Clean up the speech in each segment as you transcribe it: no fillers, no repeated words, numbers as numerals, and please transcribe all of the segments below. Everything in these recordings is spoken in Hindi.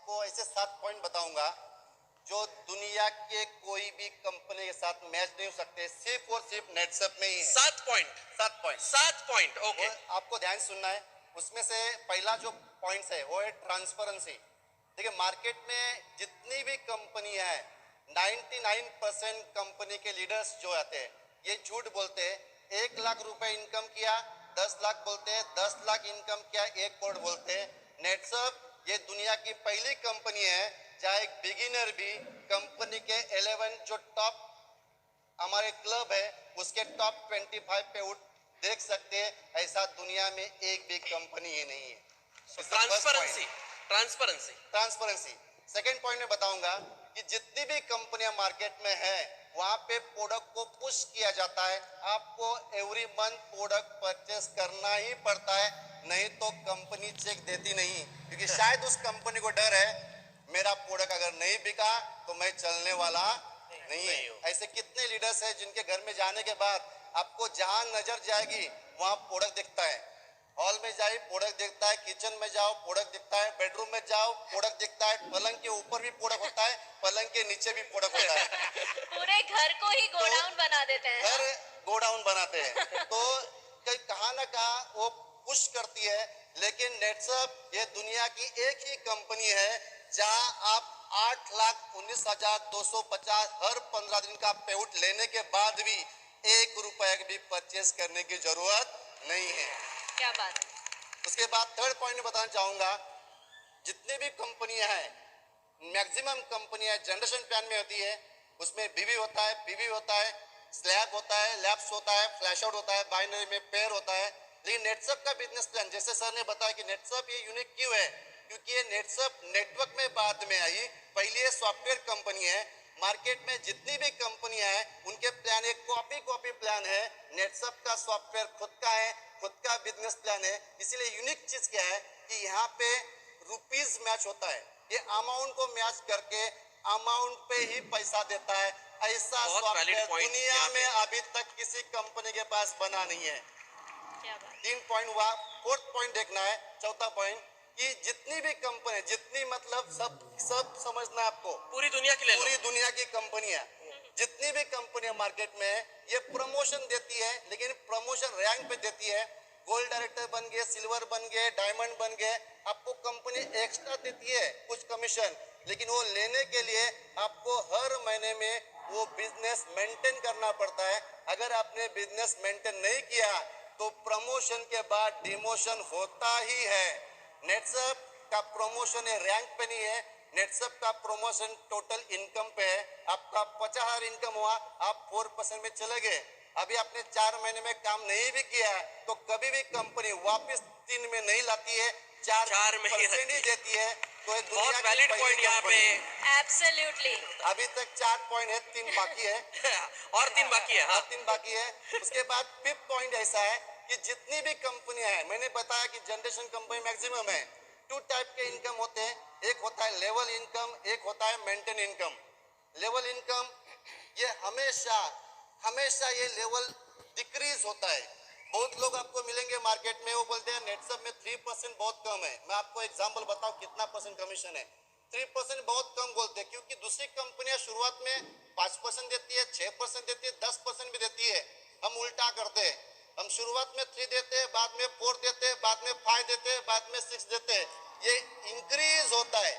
आपको ऐसे 7 पॉइंट बताऊंगा जो दुनिया के कोई भी कंपनी के साथ मैच नहीं हो सकते, सिर्फ और सिर्फ नेटसप में ही है। 7 पॉइंट। 7 पॉइंट। 7 point, okay. आपको ध्यान सुनना है। उसमें से पहला जो पॉइंट है वो है ट्रांसपेरेंसी। देखिए, मार्केट में जितनी भी कंपनी है 99% कंपनी के लीडर्स जो आते हैं ये झूठ बोलते हैं। 1 लाख रुपए इनकम किया, 10 लाख बोलते हैं, 10 लाख इनकम किया, 1 करोड़ बोलते हैं। नेटसप ये दुनिया की पहली कंपनी है जहाँ एक बिगिनर भी कंपनी के 11 जो टॉप हमारे क्लब है उसके टॉप 25 पे उठ देख सकते हैं। ऐसा दुनिया में एक भी कंपनी ही नहीं है। Transparency, transparency, transparency. Second point में बताऊंगा कि जितनी भी कंपनियां मार्केट में है वहां पे प्रोडक्ट को पुश किया जाता है। आपको एवरी मंथ प्रोडक्ट परचेस करना ही पड़ता है, नहीं तो कंपनी चेक देती नहीं, क्योंकि शायद उस कंपनी को डर है मेरा प्रोडक्ट अगर नहीं बिका तो मैं चलने वाला नहीं है। ऐसे कितने लीडर्स हैं जिनके घर में जाने के बाद आपको जहां नजर जाएगी वहां प्रोडक्ट दिखता है। हॉल में जाइए प्रोडक्ट दिखता है, किचन में जाओ प्रोडक्ट दिखता है, बेडरूम में जाओ प्रोडक्ट दिखता है, पलंग के ऊपर भी प्रोडक्ट होता है, पलंग के नीचे भी प्रोडक्ट होता है। पूरे घर को ही गोडाउन बना देते हैं। घर गोडाउन बनाते हैं। तो कहीं कहाँ ना कहाँ वो पुश करती है। लेकिन नेटसप ये दुनिया की एक ही कंपनी है जहां आप 8,19,250 हर 15 दिन का पेआउट लेने के बाद भी 1 रुपए भी परचेस करने की जरूरत नहीं है। क्या बात है। उसके बाद थर्ड पॉइंट बताना चाहूंगा, जितने भी कंपनियां हैं मैक्सिमम कंपनियां जनरेशन प्लान में होती है। उसमें बीवी होता है, पीवी होता है, स्लैब होता है, लैब्स होता है, फ्लैश आउट होता है, बाइनरी में पेयर होता है। लेकिन नेटसप का बिजनेस प्लान, जैसे सर ने बताया कि नेटसप ये यूनिक क्यों है, क्योंकि ये नेटसप नेटवर्क में बाद में आई, पहले ये सॉफ्टवेयर कंपनी है। मार्केट में जितनी भी कंपनियां हैं उनके प्लान एक कॉपी प्लान है। नेटसप का सॉफ्टवेयर खुद का है, खुद का बिजनेस प्लान है। इसीलिए यूनिक चीज क्या है कि यहाँ पे रुपीज मैच होता है, ये अमाउंट को मैच करके अमाउंट पे ही पैसा देता है। ऐसा सॉफ्टवेयर दुनिया में अभी तक किसी कंपनी के पास बना नहीं है। क्या बात। 3 पॉइंट हुआ। फोर्थ पॉइंट देखना है, चौथा पॉइंट, कि जितनी भी कंपनी, जितनी मतलब सब समझना है आपको, पूरी दुनिया की ले लो। पूरी दुनिया की कंपनियां, जितनी भी कंपनियां मार्केट में है ये प्रमोशन देती है, लेकिन प्रमोशन रैंक पे देती है। गोल्ड डायरेक्टर बन गए, सिल्वर बन गए, डायमंड बन गए, आपको कंपनी एक्स्ट्रा देती है कुछ कमीशन, लेकिन वो लेने के लिए आपको हर महीने में वो बिजनेस मेंटेन करना पड़ता है। अगर आपने बिजनेस मेंटेन नहीं किया तो प्रमोशन के बाद डिमोशन होता ही है। नेटसप का प्रमोशन है रैंक पे नहीं है, नेटसप का प्रमोशन टोटल इनकम पे है। आपका 50,000 इनकम हुआ, आप 4% में चले गए, अभी आपने 4 महीने में काम नहीं भी किया तो कभी भी कंपनी वापस 3 में नहीं लाती है, 4% ही देती है। तो ये दुनिया बहुत वैलिड पॉइंट यहाँ पे। एब्सोल्युटली। अभी तक 4 पॉइंट है, 3 बाकी है। और 3 बाकी है। हाँ। 3 बाकी है। उसके बाद फिफ्थ पॉइंट ऐसा है कि जितनी भी कंपनियां हैं, मैंने बताया कि जनरेशन कंपनी मैक्सिमम है। 2 टाइप के इनकम होते हैं, एक होता है लेवल इनकम, एक होता है मेंटेन इनकम। लेवल इनकम ये हमेशा ये लेवल डिक्रीज होता है। बहुत लोग आपको मिलेंगे मार्केट में, वो बोलते हैं नेटसप में 3% बहुत कम है। मैं आपको एग्जांपल बताऊं कितना परसेंट कमीशन है। 3% बहुत कम बोलते हैं, क्योंकि दूसरी कंपनियां शुरुआत में 5% देती है, 6% देती है, 10% भी देती है। हम उल्टा करते हैं, हम शुरुआत में 3 देते हैं, बाद में 4 देते हैं, बाद में 5 देते हैं, बाद में 6 देते हैं। ये इंक्रीज होता है।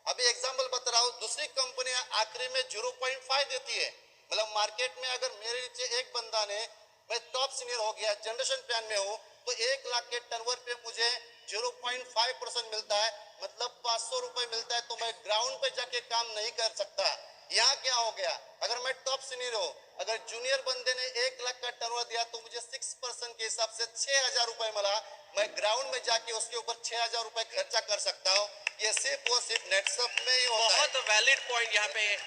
अभी एग्जांपल बता रहा हूँ, दूसरी कंपनियां आखिरी में 0.5 देती है। मतलब मार्केट में अगर मेरे नीचे एक बंदा ने, मैं टॉप सीनियर हो गया, जनरेशन प्लान में हूँ, तो 1 लाख के टर्नओवर पे मुझे 0.5% मिलता है, मतलब 500 रुपए मिलता है। तो मैं ग्राउंड पे जाके काम नहीं कर सकता। यहाँ क्या हो गया, अगर मैं टॉप सीनियर हूँ, अगर जूनियर बंदे ने 1 लाख का टर्नओवर दिया तो मुझे 6% के हिसाब से 6,000 रुपए मिला। मैं ग्राउंड में जाके उसके ऊपर 6,000 रुपए खर्चा कर सकता हूँ। ये सिर्फ और सिर्फ नेटसप में ही होता है। बहुत वैलिड पॉइंट यहाँ पे।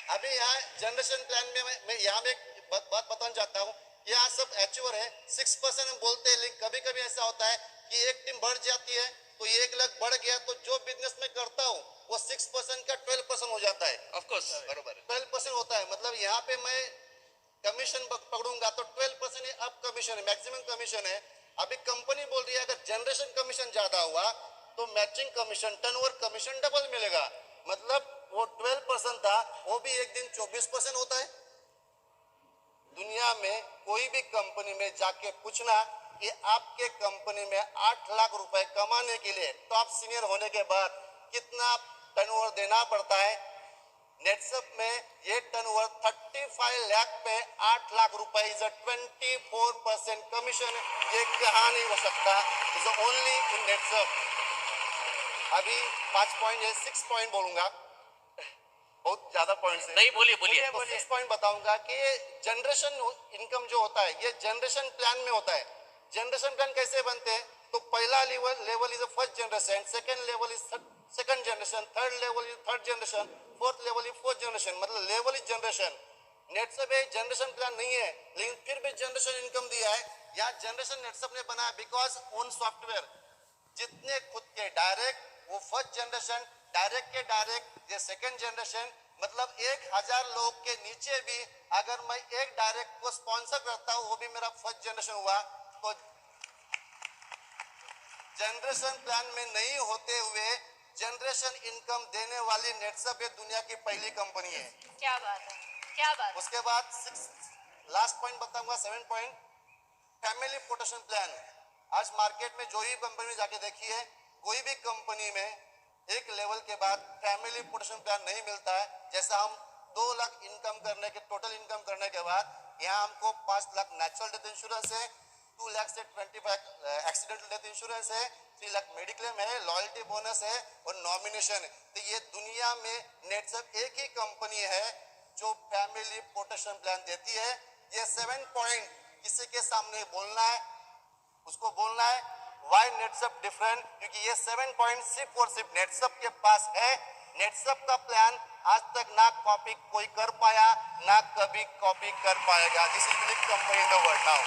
अभी यहाँ जनरेशन प्लान में मैं यहाँ में एक बात बताना चाहता हूँ, यहाँ सब अचीवर है, 6% हम बोलते हैं, लेकिन कभी कभी ऐसा होता है कि एक टीम बढ़ जाती है तो 1 लाख बढ़ गया, तो जो बिजनेस में करता हूँ वो 6% का 12% हो जाता है। ऑफ कोर्स बरोबर 12% होता है। मतलब यहाँ पे मैं कमीशन पकड़ूंगा तो 12% अब कमीशन है, मैक्सिमम कमीशन है। अभी कंपनी बोल रही है अगर जनरेशन कमीशन ज्यादा हुआ तो matching commission turnover commission double मिलेगा। मतलब वो 12% था, वो भी एक दिन 24% होता है। दुनिया में कोई भी कंपनी में जाके पूछना कि आपके कंपनी में 8 लाख रुपए कमाने के लिए टॉप सीनियर होने के बाद कितना टर्नओवर देना पड़ता है। नेटसप में ये टर्नओवर 35 लाख पे 8 लाख रुपए इज 24% कमीशन। ये कहाँ नहीं हो सकता, इज ओनली इन नेटसप। अभी 5 पॉइंट या 6 पॉइंट बोलूंगा, बहुत ज्यादा पॉइंट है। नहीं, बोलिए बोलिए। 6 पॉइंट बताऊंगा कि जनरेशन इनकम जो होता है ये जनरेशन प्लान में होता है। जनरेशन प्लान कैसे बनते हैं, तो पहला level is first generation, second level is second generation, third level is third generation, fourth level is fourth generation. मतलब लेवल इज जनरेशन। नेटसप एक जनरेशन प्लान नहीं है, लेकिन फिर भी जनरेशन इनकम दिया है। यहाँ जनरेशन नेटसप ने बनाया बिकॉज ओन सॉफ्टवेयर जितने खुद के डायरेक्ट वो फर्स्ट जनरेशन, डायरेक्ट के डायरेक्ट ये सेकंड जनरेशन। मतलब 1000 लोग के नीचे भी अगर मैं एक डायरेक्ट को स्पॉन्सर करता हूँ वो भी मेरा फर्स्ट जनरेशन हुआ। तो जनरेशन प्लान में नहीं होते हुए जनरेशन इनकम देने वाली नेटसप ये दुनिया की पहली कंपनी है। क्या बात है, क्या बात है। उसके बाद लास्ट पॉइंट बताऊंगा 7 पॉइंट, फैमिली प्रोटेक्शन प्लान। आज मार्केट में जो ही कंपनी जाके देखिए, कोई भी कंपनी में एक लेवल के बाद फैमिली प्रोटेक्शन प्लान नहीं मिलता है। जैसा हम 2 लाख इनकम करने के टोटल इनकम करने के बाद यहाँ हमको 5 लाख नेचुरल डेथ इंश्योरेंस है, 2 लाख से 25 एक्सीडेंटल डेथ इंश्योरेंस है, 3 लाख मेडिक्लेम है, लॉयल्टी बोनस है और नॉमिनेशन है। तो ये दुनिया में नेटसप एक ही कंपनी है जो फैमिली प्रोटेक्शन प्लान देती है। ये 7 पॉइंट किसी के सामने बोलना है, उसको बोलना है वाई नेटसप डिफरेंट, क्योंकि ये 7 पॉइंट सिर्फ और सिर्फ नेटसप के पास है। नेटसप का प्लान आज तक ना कॉपी कोई कर पाया, ना कभी कॉपी कर पाएगा। This is unique company in the world now.